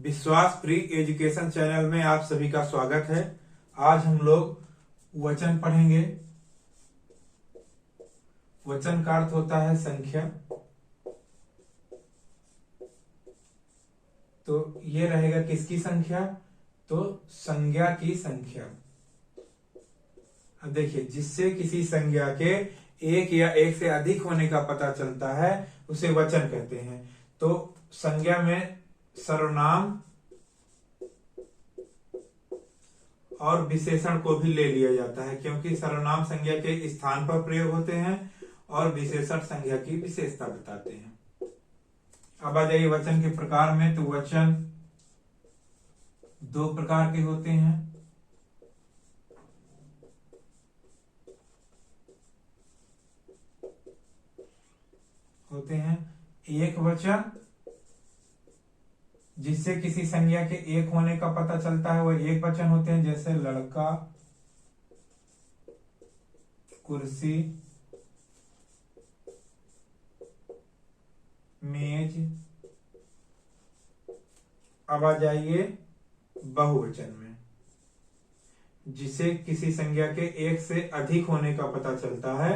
विश्वास free education channel में आप सभी का स्वागत है। आज हम लोग वचन पढ़ेंगे। वचन का अर्थ होता है संख्या। तो ये रहेगा किसकी संख्या? तो संज्ञा की संख्या। अब देखिए, जिससे किसी संज्ञा के एक या एक से अधिक होने का पता चलता है उसे वचन कहते हैं। तो संज्ञा में सर्वनाम और विशेषण को भी ले लिया जाता है, क्योंकि सर्वनाम संज्ञा के स्थान पर प्रयोग होते हैं और विशेषण संज्ञा की विशेषता बताते हैं। अब आ जाइए वचन के प्रकार में। तो वचन दो प्रकार के होते हैं। एक वचन जिससे किसी संज्ञा के एक होने का पता चलता है, वह एक वचन होते हैं। जैसे लड़का, कुर्सी, मेज। अब आ जाइए बहुवचन में, जिसे किसी संज्ञा के एक से अधिक होने का पता चलता है,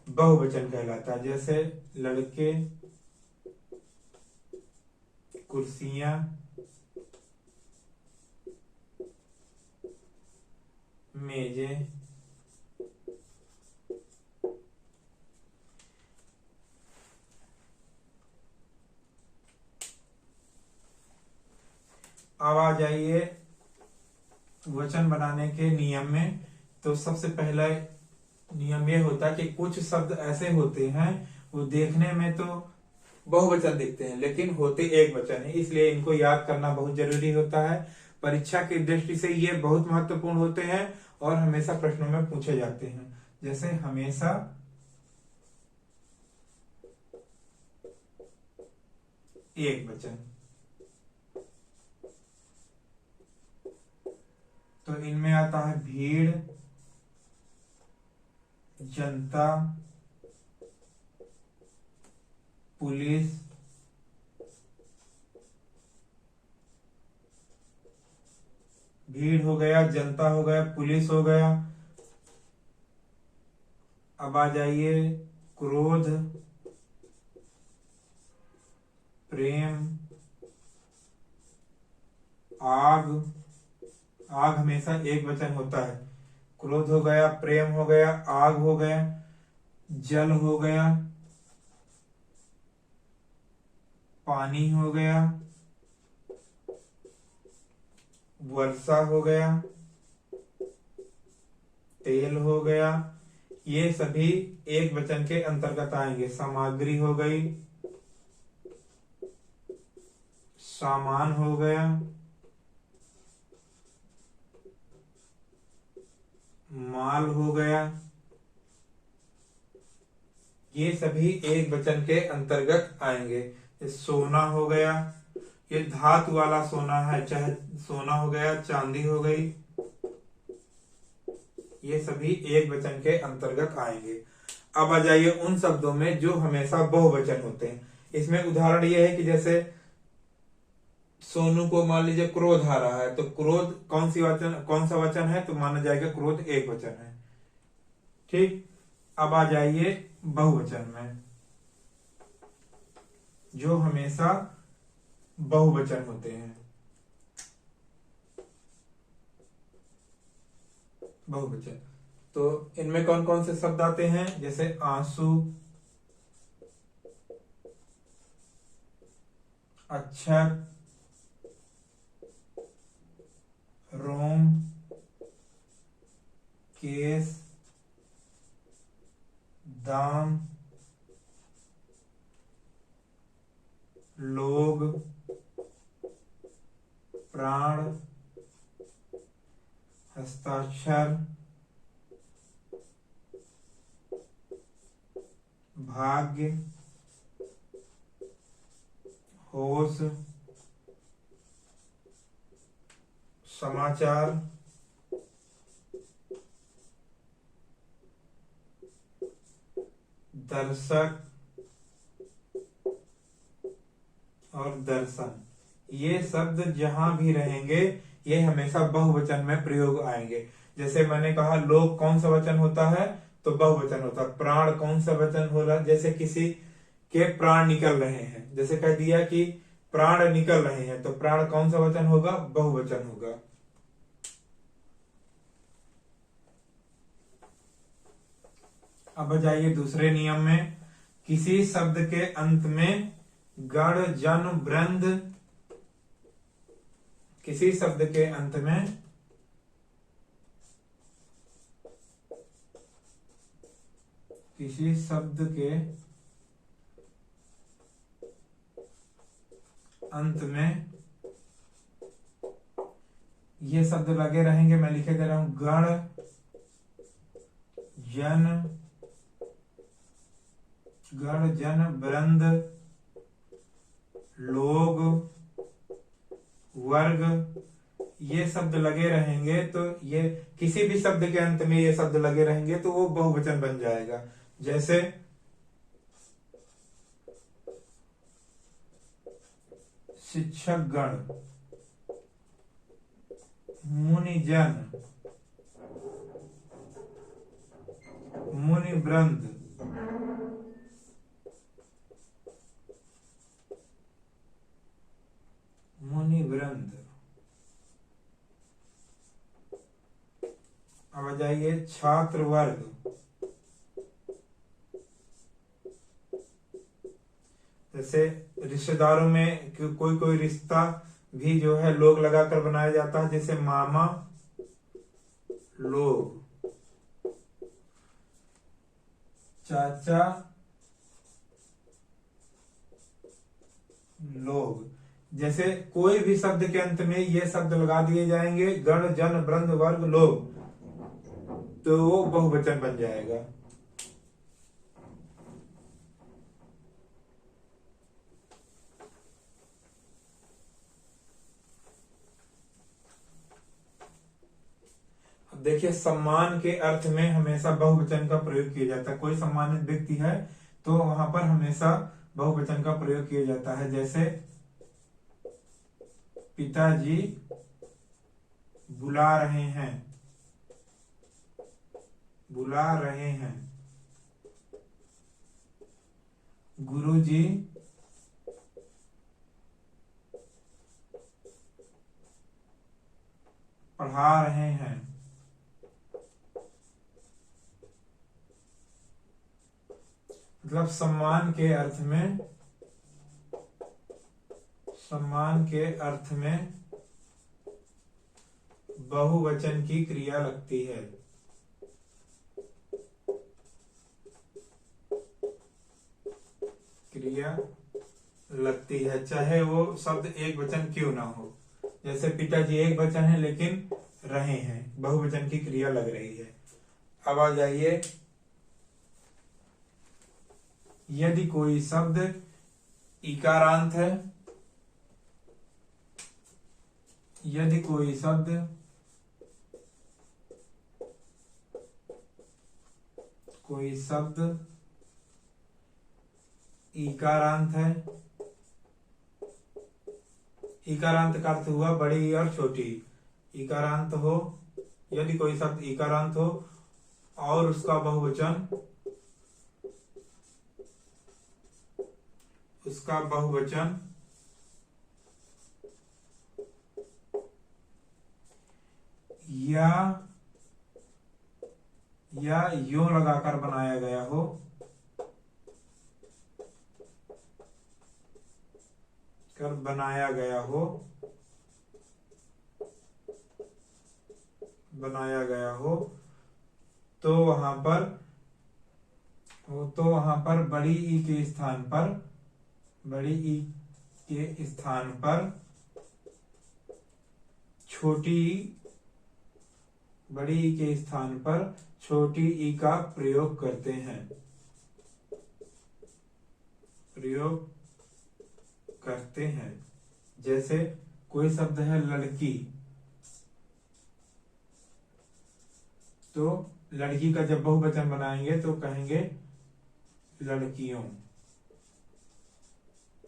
बहुवचन कहलाता है। जैसे लड़के, कुर्सियां, मेजें। अब आ जाइए वचन बनाने के नियम में। तो सबसे पहला नियम यह होता है कि कुछ शब्द ऐसे होते हैं वो देखने में तो बहुवचन दिखते हैं लेकिन होते एक वचन है, इसलिए इनको याद करना बहुत जरूरी होता है। परीक्षा की दृष्टि से ये बहुत महत्वपूर्ण होते हैं और हमेशा प्रश्नों में पूछे जाते हैं। जैसे हमेशा, एक वचन। तो इनमें आता है भीड़, जनता, पुलिस, भीड़ हो गया, जनता हो गया, पुलिस हो गया। अब आ जाइए क्रोध, प्रेम, आग। आग हमेशा एक वचन होता है। क्रोध हो गया, प्रेम हो गया, आग हो गया, जल हो गया, पानी हो गया, वर्षा हो गया, तेल हो गया। ये सभी एक वचन के अंतर्गत आएंगे। सामग्री हो गई, सामान हो गया, माल हो गया। ये सभी एक वचन के अंतर्गत आएंगे। सोना हो गया, ये धातु वाला सोना है, चाहे सोना हो गया, चांदी हो गई, ये सभी एक वचन के अंतर्गत आएंगे। अब आ जाइए उन शब्दों में जो हमेशा बहुवचन होते हैं। इसमें उदाहरण यह है कि जैसे सोनू को मान लीजिए क्रोध आ रहा है, तो क्रोध कौन सा वचन है? तो माना जाएगा क्रोध एक वचन है। ठीक। अब आ जाइए बहुवचन में, जो हमेशा बहुवचन होते हैं। बहुवचन तो इनमें कौन कौन से शब्द आते हैं? जैसे आंसू, अक्षर, रोम, केस, दाम, लोग, प्राण, हस्ताक्षर, भाग्य, होश, समाचार, दर्शक और दर्शन। ये शब्द जहां भी रहेंगे ये हमेशा बहुवचन में प्रयोग आएंगे। जैसे मैंने कहा लोग कौन सा वचन होता है, तो बहुवचन होता है। प्राण कौन सा वचन हो रहा है, जैसे किसी के प्राण निकल रहे हैं, जैसे कह दिया कि प्राण निकल रहे हैं, तो प्राण कौन सा वचन होगा, बहुवचन होगा। अब जाइए दूसरे नियम में। किसी शब्द के अंत में गण जन वृंद, किसी शब्द के अंत में किसी शब्द के अंत में ये शब्द लगे रहेंगे। मैं लिखे दे रहा हूं, गण जन वृंद लोग वर्ग, ये शब्द लगे रहेंगे तो ये किसी भी शब्द के अंत में ये शब्द लगे रहेंगे तो वो बहुवचन बन जाएगा। जैसे शिक्षक गण, मुनिजन, मुनिवृंद, मुनिवृंद। अब आ जाइए छात्र वर्ग। जैसे रिश्तेदारों में कोई कोई रिश्ता भी जो है लोग लगाकर बनाया जाता है, जैसे मामा लोग, चाचा लोग। जैसे कोई भी शब्द के अंत में ये शब्द लगा दिए जाएंगे, गण जन वृंद वर्ग लोग, तो वो बहुवचन बन जाएगा। देखिए सम्मान के अर्थ में हमेशा बहुवचन का प्रयोग किया जाता है। कोई सम्मानित व्यक्ति है तो वहां पर हमेशा बहुवचन का प्रयोग किया जाता है। जैसे पिताजी बुला रहे हैं, बुला रहे हैं। गुरुजी पढ़ा रहे हैं। मतलब सम्मान के अर्थ में, सम्मान के अर्थ में बहुवचन की क्रिया लगती है। क्रिया लगती है, चाहे वो शब्द एक वचन क्यों ना हो। जैसे पिताजी एक वचन है लेकिन रहे हैं, बहुवचन की क्रिया लग रही है। अब आ जाइए, यदि कोई शब्द इकारांत है, यदि कोई शब्द इकारांत है, इकारांत का अर्थ हुआ बड़ी और छोटी। इकारांत हो, यदि कोई शब्द इकारांत हो और उसका बहुवचन, उसका बहुवचन या यो लगाकर बनाया गया हो, बनाया गया हो तो वहां पर बड़ी ई के स्थान पर, बड़ी ई के स्थान पर छोटी ई, बड़ी ई के स्थान पर छोटी ई का प्रयोग करते हैं, प्रयोग करते हैं। जैसे कोई शब्द है लड़की, तो लड़की का जब बहुवचन बनाएंगे तो कहेंगे लड़कियों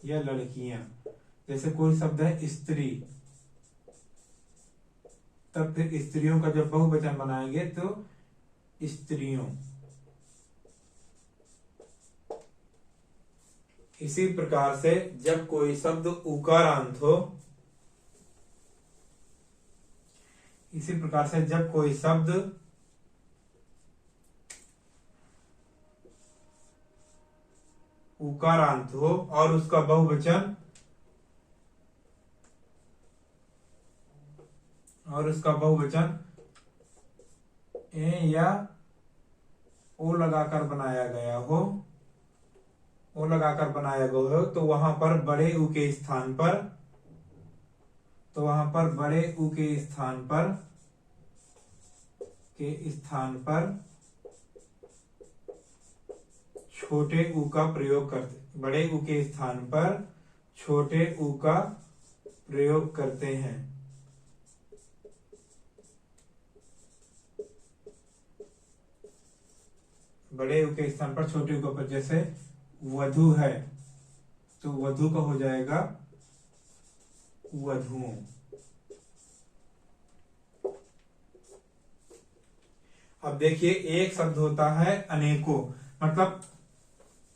या लड़कियां। जैसे कोई शब्द है स्त्री, तब फिर स्त्रियों का जब बहुवचन बनाएंगे तो स्त्रियों। इसी प्रकार से जब कोई शब्द उकारांत हो, इसी प्रकार से जब कोई शब्द उकारांत हो और उसका बहुवचन ए या ओ लगाकर बनाया गया हो, तो वहां पर बड़े ऊ के स्थान पर छोटे ऊ का प्रयोग करते, बड़े ऊ के स्थान पर छोटे ऊ का प्रयोग करते हैं। बड़े ऊ के स्थान पर छोटे ऊ का प्रयोग, जैसे वधु है तो वधु का हो जाएगा वधुओं। अब देखिए एक शब्द होता है अनेकों, मतलब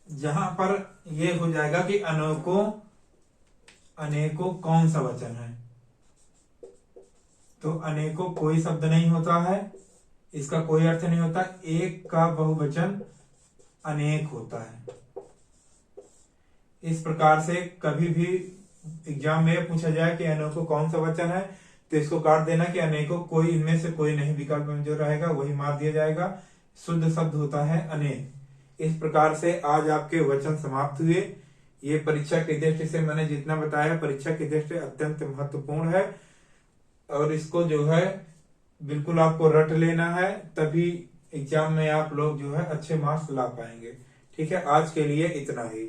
जहां पर ये हो जाएगा कि अनेकों कौन सा वचन है, तो अनेकों कोई शब्द नहीं होता है, इसका कोई अर्थ नहीं होता, एक का बहुवचन अनेक होता है। इस प्रकार से कभी भी एग्जाम में पूछा जाए कि अनेकों कौन सा वचन है, तो इसको काट देना कि अनेकों कोई इनमें से कोई नहीं, विकल्प में जो रहेगा वही मार दिया जाएगा। शुद्ध शब्द होता है अनेक। इस प्रकार से आज आपके वचन समाप्त हुए। ये परीक्षा की दृष्टि से मैंने जितना बताया, परीक्षा की दृष्टि अत्यंत महत्वपूर्ण है और इसको जो है बिल्कुल आपको रट लेना है, तभी एग्जाम में आप लोग जो है अच्छे मार्क्स ला पाएंगे। ठीक है, आज के लिए इतना ही।